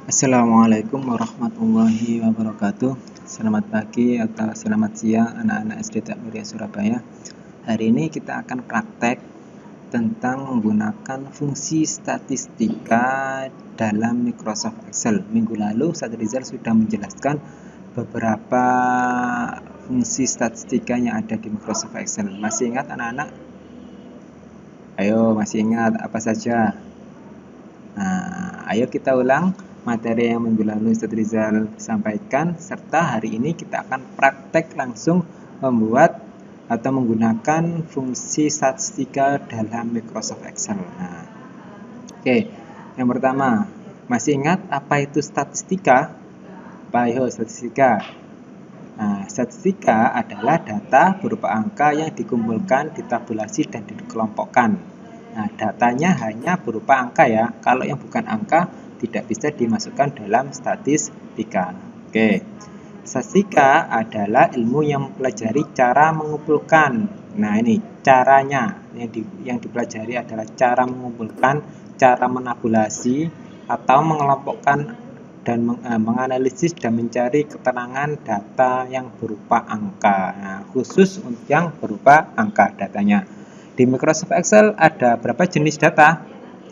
Assalamualaikum warahmatullahi wabarakatuh. Selamat pagi atau selamat siang anak-anak SD Takmiria Surabaya. Hari ini kita akan praktek tentang menggunakan fungsi statistika dalam Microsoft Excel. Minggu lalu Ustaz Rizal sudah menjelaskan beberapa fungsi statistika yang ada di Microsoft Excel. Masih ingat anak-anak? Ayo, masih ingat apa saja? Nah, ayo kita ulang materi yang minggu lalu Ustaz Rizal sampaikan, serta hari ini kita akan praktek langsung membuat atau menggunakan fungsi statistika dalam Microsoft Excel. Nah, oke, yang pertama, masih ingat apa itu statistika? Ayo, statistika. Nah, statistika adalah data berupa angka yang dikumpulkan, ditabulasi, dan dikelompokkan. Nah, datanya hanya berupa angka ya. Kalau yang bukan angka tidak bisa dimasukkan dalam statistika. Oke. Statistika adalah ilmu yang mempelajari cara mengumpulkan. Nah, ini caranya. Yang dipelajari adalah cara mengumpulkan, cara menabulasi, atau mengelompokkan dan menganalisis dan mencari keterangan data yang berupa angka. Nah, khusus untuk yang berupa angka datanya. Di Microsoft Excel ada berapa jenis data?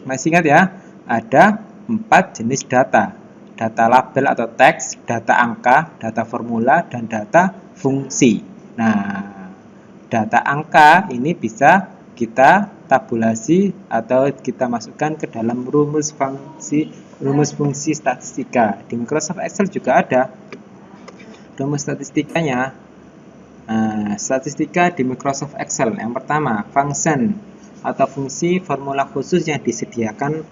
Masih ingat ya? Ada 4 jenis data. Data label atau teks, data angka, data formula, dan data fungsi. Nah, data angka ini bisa kita tabulasi atau kita masukkan ke dalam rumus fungsi statistika. Di Microsoft Excel juga ada rumus statistikanya. Nah, statistika di Microsoft Excel. Yang pertama, function atau fungsi formula khusus yang disediakan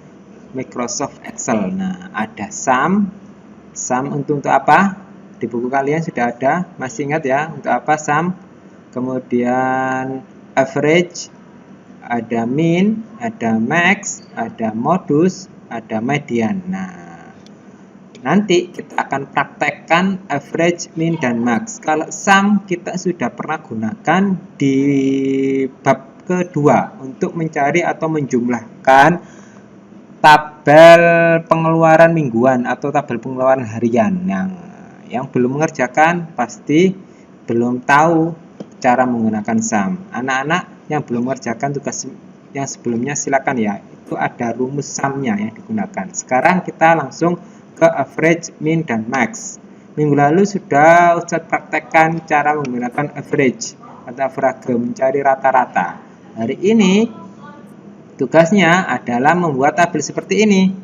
Microsoft Excel. Nah, ada sum. Sum untuk apa? Di buku kalian sudah ada. Masih ingat ya untuk apa sum? Kemudian average, ada min, ada max, ada modus, ada median. Nah, nanti kita akan praktekkan average, min, dan max. Kalau sum kita sudah pernah gunakan di bab kedua untuk mencari atau menjumlahkan tabel pengeluaran mingguan atau tabel pengeluaran harian. Yang belum mengerjakan pasti belum tahu cara menggunakan sum. Anak-anak yang belum mengerjakan tugas yang sebelumnya silakan ya. Itu ada rumus sumnya yang digunakan. Sekarang kita langsung ke average, min, dan max. Minggu lalu sudah Ustadz praktekkan cara menggunakan average atau average, mencari rata-rata. Hari ini tugasnya adalah membuat tabel seperti ini.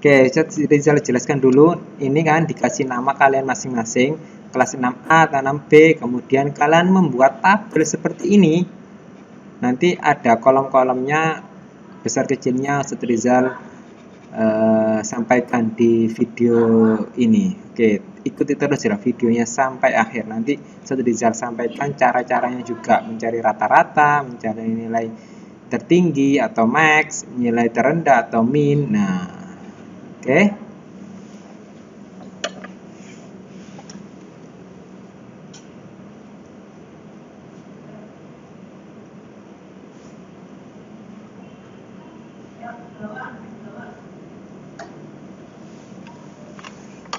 Oke, Ustadz Rizal jelaskan dulu. Ini kan dikasih nama kalian masing-masing, kelas 6A atau 6B. Kemudian kalian membuat tabel seperti ini. Nanti ada kolom-kolomnya, besar kecilnya Ustadz Rizal sampaikan di video ini. Oke, ikuti terus ya videonya sampai akhir. Nanti Ustadz Rizal sampaikan cara-caranya juga, mencari rata-rata, mencari nilai tertinggi atau max, nilai terendah atau min. Nah, oke.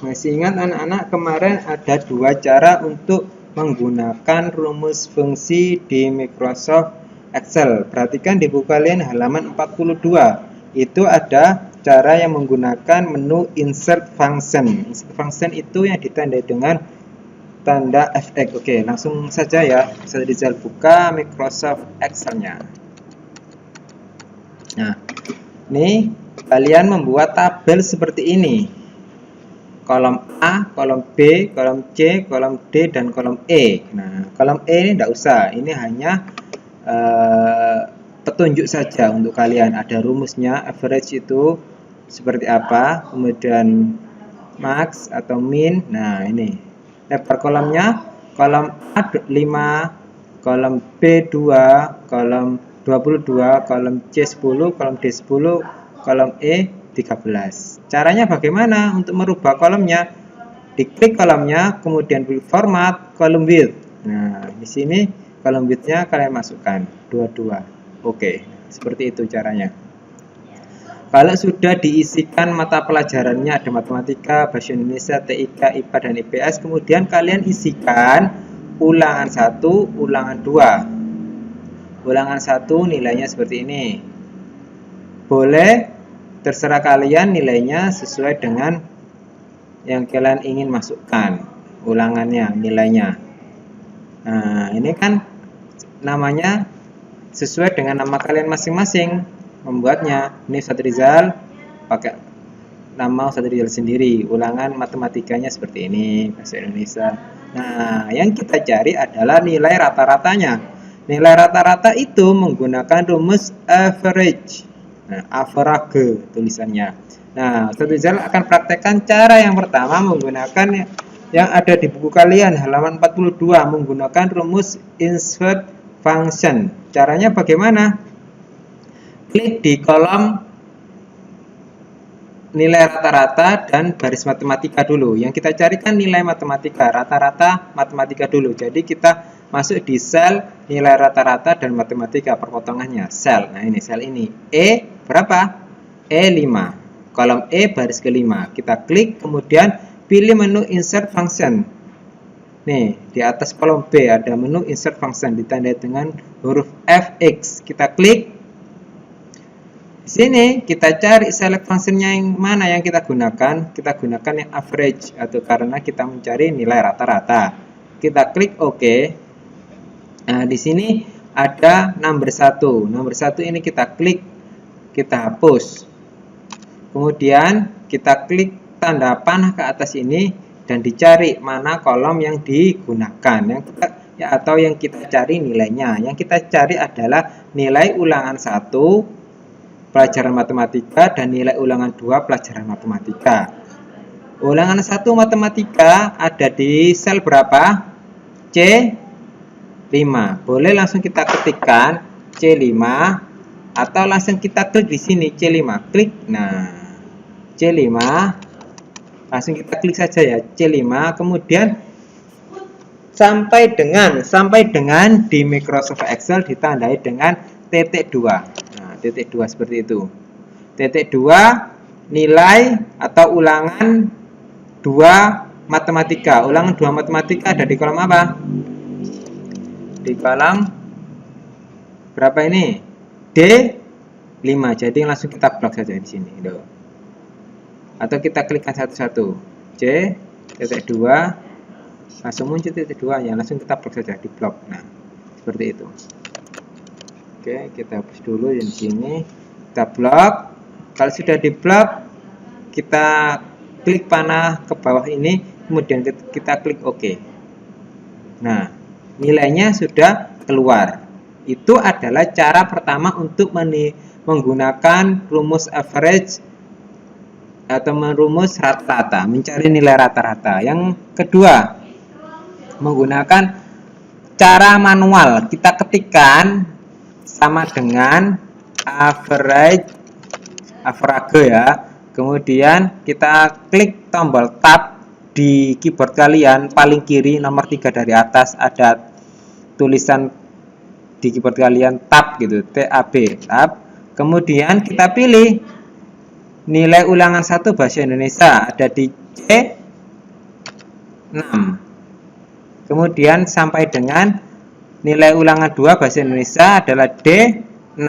Masih ingat anak-anak kemarin ada dua cara untuk menggunakan rumus fungsi di Microsoft Excel. Perhatikan di buku kalian halaman 42. Itu ada cara yang menggunakan menu insert function. Insert function itu yang ditandai dengan tanda FX. Oke, langsung saja ya. Saya Rizal buka Microsoft Excel-nya. Nah, ini kalian membuat tabel seperti ini. Kolom A, kolom B, kolom C, kolom D, dan kolom E. Nah, kolom E ini tidak usah. Ini hanya petunjuk saja untuk kalian. Ada rumusnya, average itu seperti apa, kemudian max atau min. Nah, ini lebar kolomnya, kolom A 5, kolom B 2, kolom 22, kolom C 10, kolom D 10, kolom E 13. Caranya bagaimana untuk merubah kolomnya? Diklik kolomnya, kemudian pilih format, kolom width. Nah, di sini kolom width-nya kalian masukkan 22. Oke, seperti itu caranya. Kalau sudah diisikan mata pelajarannya, ada matematika, bahasa Indonesia, TIK, IPA, dan IPS, kemudian kalian isikan ulangan 1, ulangan 2. Ulangan 1 nilainya seperti ini. Boleh terserah kalian nilainya sesuai dengan yang kalian ingin masukkan ulangannya, nilainya. Nah, ini kan namanya sesuai dengan nama kalian masing-masing membuatnya. Ini Ustadz Rizal pakai nama Ustadz Rizal sendiri. Ulangan matematikanya seperti ini, bahasa Indonesia. Nah, yang kita cari adalah nilai rata-ratanya. Nilai rata-rata itu menggunakan rumus average. Nah, average tulisannya. Nah, Ustadz Rizal akan praktekkan cara yang pertama menggunakan yang ada di buku kalian halaman 42 menggunakan rumus insert function. Caranya bagaimana? Klik di kolom nilai rata-rata dan baris matematika dulu. Yang kita carikan nilai matematika, rata-rata matematika dulu. Jadi kita masuk di sel nilai rata-rata dan matematika perpotongannya. Sel. Nah, ini sel ini. E berapa? E5. Kolom E baris ke-5. Kita klik, kemudian pilih menu insert function. Nih, di atas kolom B ada menu insert function ditandai dengan huruf Fx. Kita klik. Di sini kita cari select functionnya yang mana yang kita gunakan. Kita gunakan yang average atau karena kita mencari nilai rata-rata. Kita klik OK. Nah, di sini ada number 1. Number 1 ini kita klik, kita hapus. Kemudian kita klik tanda panah ke atas ini dan dicari mana kolom yang digunakan atau yang kita cari nilainya. Yang kita cari adalah nilai ulangan 1 pelajaran matematika dan nilai ulangan 2 pelajaran matematika. Ulangan 1 matematika ada di sel berapa? C5. Boleh langsung kita ketikkan C5 atau langsung kita klik di sini C5. Klik. Nah, C5 langsung kita klik saja ya C5, kemudian sampai dengan di Microsoft Excel ditandai dengan titik 2. Titik 2 seperti itu. Titik 2 nilai atau ulangan 2 matematika. Ulangan 2 matematika ada di kolom apa? Di kolom berapa ini? D5. Jadi langsung kita blok saja di sini. Atau kita klikkan satu-satu. C titik 2 langsung muncul titik 2 ya, langsung kita blok saja di blok. Nah, seperti itu. Oke, kita hapus dulu di sini. Kita blok. Kalau sudah di blok, kita klik panah ke bawah ini, kemudian kita klik OK. Nah, nilainya sudah keluar. Itu adalah cara pertama untuk menggunakan rumus average atau rumus rata-rata, mencari nilai rata-rata. Yang kedua, menggunakan cara manual. Kita ketikkan sama dengan average ya. Kemudian kita klik tombol tab di keyboard kalian paling kiri nomor 3 dari atas ada tulisan di keyboard kalian tab gitu, TAB, tab. Kemudian kita pilih nilai ulangan 1 bahasa Indonesia ada di C6. Kemudian sampai dengan nilai ulangan 2 bahasa Indonesia adalah D6.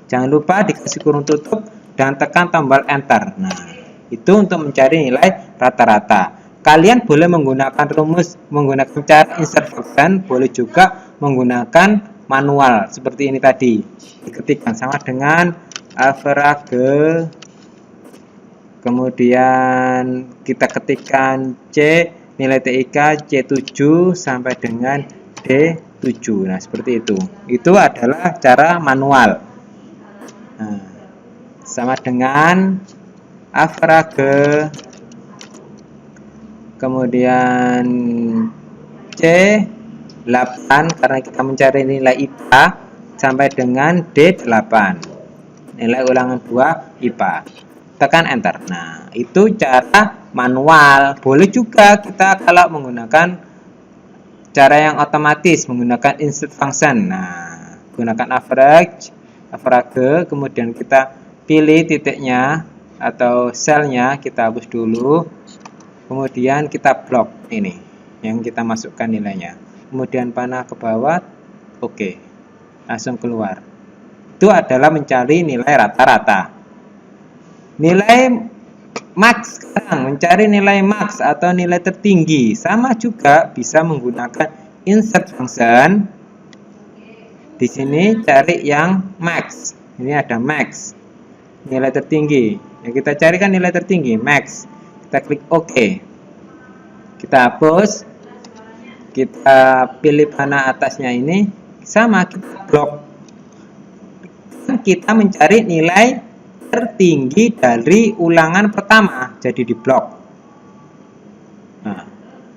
Jangan lupa dikasih kurung tutup dan tekan tombol enter. Nah, itu untuk mencari nilai rata-rata. Kalian boleh menggunakan menggunakan cara insert function, boleh juga menggunakan manual seperti ini tadi. Diketikkan sama dengan average. Kemudian kita ketikkan C, nilai TIK C7 sampai dengan D7. Nah, seperti itu. Itu adalah cara manual. Nah, sama dengan average. Kemudian C8 karena kita mencari nilai IPA sampai dengan D8. Nilai ulangan 2 IPA. Tekan enter. Nah, itu cara manual. Boleh juga kita kalau menggunakan cara yang otomatis menggunakan insert function. Nah, gunakan average, kemudian kita pilih titiknya atau selnya, kita hapus dulu. Kemudian kita blok ini yang kita masukkan nilainya. Kemudian panah ke bawah, oke, langsung keluar. Itu adalah mencari nilai rata-rata. Nilai max sekarang, mencari nilai max atau nilai tertinggi, sama juga bisa menggunakan insert function. Di sini cari yang max. Ini ada max, nilai tertinggi. Yang kita carikan nilai tertinggi, max. Kita klik OK. Kita hapus. Kita pilih panah atasnya ini, sama kita blok. Kita mencari nilai tertinggi dari ulangan pertama, jadi di blok. Nah,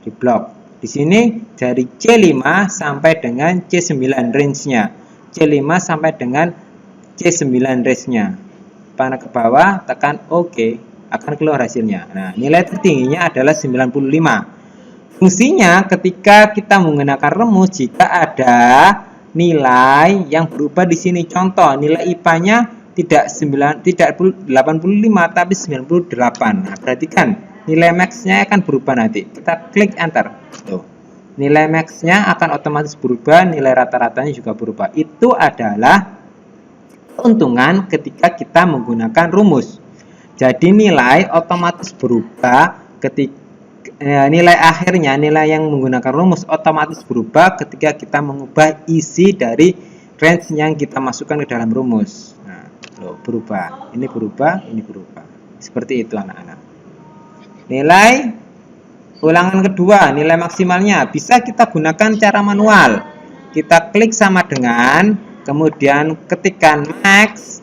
di blok. Di sini dari C5 sampai dengan C9 range-nya. C5 sampai dengan C9 range-nya. Panah ke bawah, tekan OK, akan keluar hasilnya. Nah, nilai tertingginya adalah 95. Fungsinya ketika kita menggunakan rumus, jika ada nilai yang berubah di sini, contoh nilai IPA-nya tidak 85 tapi 98. Nah, perhatikan nilai max-nya akan berubah nanti. Kita klik enter. Tuh. Nilai max-nya akan otomatis berubah, nilai rata-ratanya juga berubah. Itu adalah keuntungan ketika kita menggunakan rumus. Jadi nilai otomatis berubah ketika nilai akhirnya, nilai yang menggunakan rumus otomatis berubah ketika kita mengubah isi dari range yang kita masukkan ke dalam rumus. Nah, berubah. Ini berubah, ini berubah. Seperti itu anak-anak. Nilai ulangan kedua, nilai maksimalnya bisa kita gunakan cara manual. Kita klik sama dengan, kemudian ketikkan max,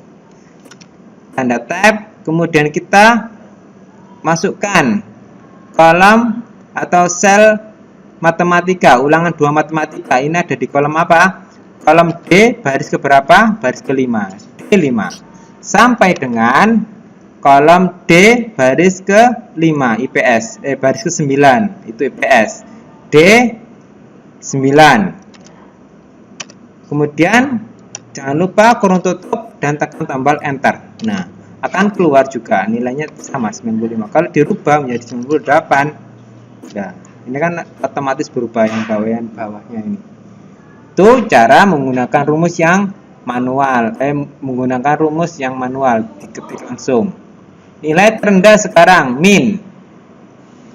tanda tab, kemudian kita masukkan kolom atau sel matematika, ulangan 2 matematika. Ini ada di kolom apa? Kolom D, baris ke berapa? Baris ke-5. D5. Sampai dengan kolom D, baris ke-5, IPS. Baris ke-9, itu IPS. D9. Kemudian, jangan lupa kurung tutup dan tekan tombol enter. Nah, akan keluar juga nilainya sama 95. Kalau dirubah menjadi 98, nah ini kan otomatis berubah yang bawahnya ini. Itu cara menggunakan rumus yang manual, menggunakan rumus yang manual, diketik langsung. Nilai terendah sekarang min.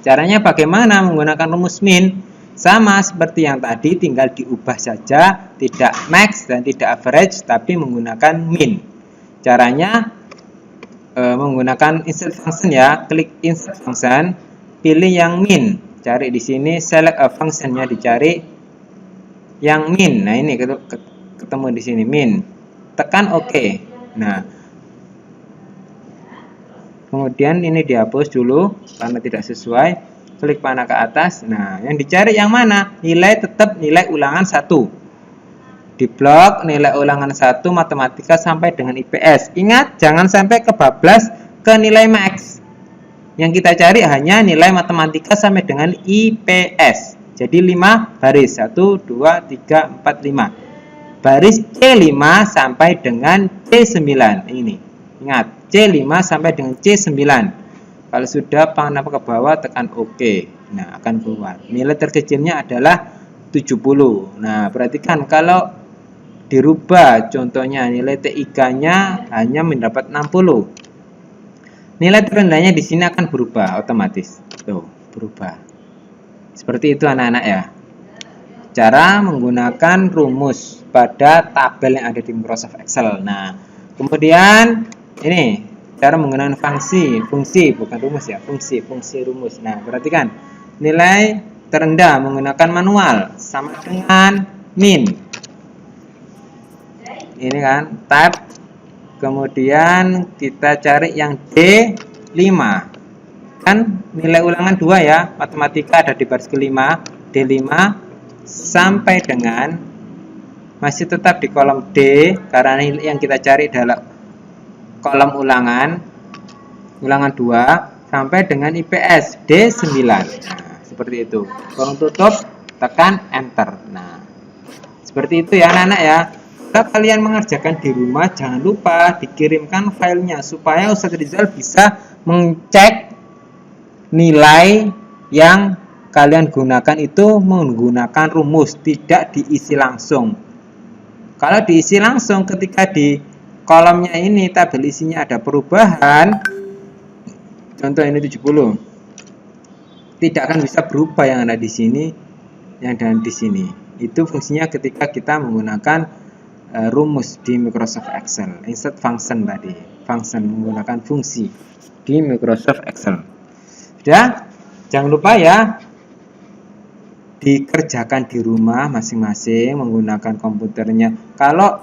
Caranya bagaimana menggunakan rumus min? Sama seperti yang tadi, tinggal diubah saja, tidak max dan tidak average, tapi menggunakan min. Caranya menggunakan insert function ya, klik insert function, pilih yang min, cari di sini select a functionnya, dicari yang min. Nah ini ketemu di sini min, tekan OK. Nah kemudian ini dihapus dulu karena tidak sesuai, klik panah ke atas. Nah yang dicari yang mana? Nilai tetap nilai ulangan 1. Di blok nilai ulangan 1 matematika sampai dengan IPS. Ingat, jangan sampai kebablas ke nilai max. Yang kita cari hanya nilai matematika sampai dengan IPS. Jadi 5 baris. 1, 2, 3, 4, 5. Baris C5 sampai dengan C9. Ini. Ingat, C5 sampai dengan C9. Kalau sudah, panah ke bawah, tekan OK. Nah, akan keluar. Nilai terkecilnya adalah 70. Nah, perhatikan kalau dirubah, contohnya nilai TIK-nya hanya mendapat 60. Nilai terendahnya di sini akan berubah otomatis. Tuh, berubah. Seperti itu anak-anak ya. Cara menggunakan rumus pada tabel yang ada di Microsoft Excel. Nah, kemudian ini cara menggunakan fungsi bukan rumus ya, fungsi rumus. Nah, perhatikan. Nilai terendah menggunakan manual sama dengan min. Ini kan tab, kemudian kita cari yang D5 kan nilai ulangan 2 ya, matematika ada di baris ke-5, D5 sampai dengan masih tetap di kolom D karena yang kita cari adalah kolom ulangan 2 sampai dengan IPS D9. Nah, seperti itu. Kurung tutup, tekan enter. Nah, seperti itu ya anak-anak ya. Kalau kalian mengerjakan di rumah, jangan lupa dikirimkan filenya supaya Ustadz Rizal bisa mengecek nilai yang kalian gunakan itu menggunakan rumus, tidak diisi langsung. Kalau diisi langsung, ketika di kolomnya ini tabel isinya ada perubahan, contoh ini 70, tidak akan bisa berubah yang ada di sini, yang ada di sini. Itu fungsinya ketika kita menggunakan rumus di Microsoft Excel. Insert function tadi, function menggunakan fungsi di Microsoft Excel. Sudah, jangan lupa ya, dikerjakan di rumah masing-masing menggunakan komputernya. Kalau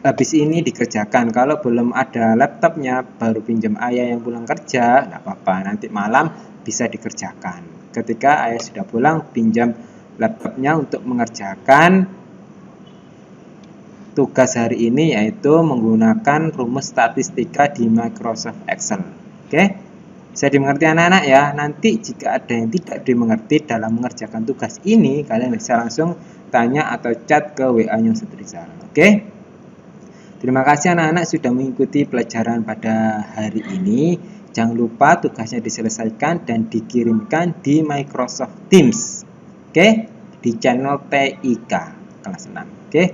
habis ini dikerjakan, kalau belum ada laptopnya, baru pinjam ayah yang pulang kerja, nggak apa-apa, nanti malam bisa dikerjakan. Ketika ayah sudah pulang, pinjam laptopnya untuk mengerjakan tugas hari ini, yaitu menggunakan rumus statistika di Microsoft Excel. Oke, bisa dimengerti anak-anak ya. Nanti jika ada yang tidak dimengerti dalam mengerjakan tugas ini, kalian bisa langsung tanya atau chat ke WA-nya Ustadz Rizal. Oke, terima kasih anak-anak sudah mengikuti pelajaran pada hari ini. Jangan lupa tugasnya diselesaikan dan dikirimkan di Microsoft Teams. Oke, di channel TIK kelas 6. Oke,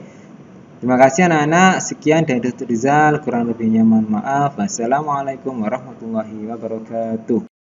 terima kasih anak-anak. Sekian dari Ustadz Rizal, kurang lebihnya mohon maaf. Wassalamualaikum warahmatullahi wabarakatuh.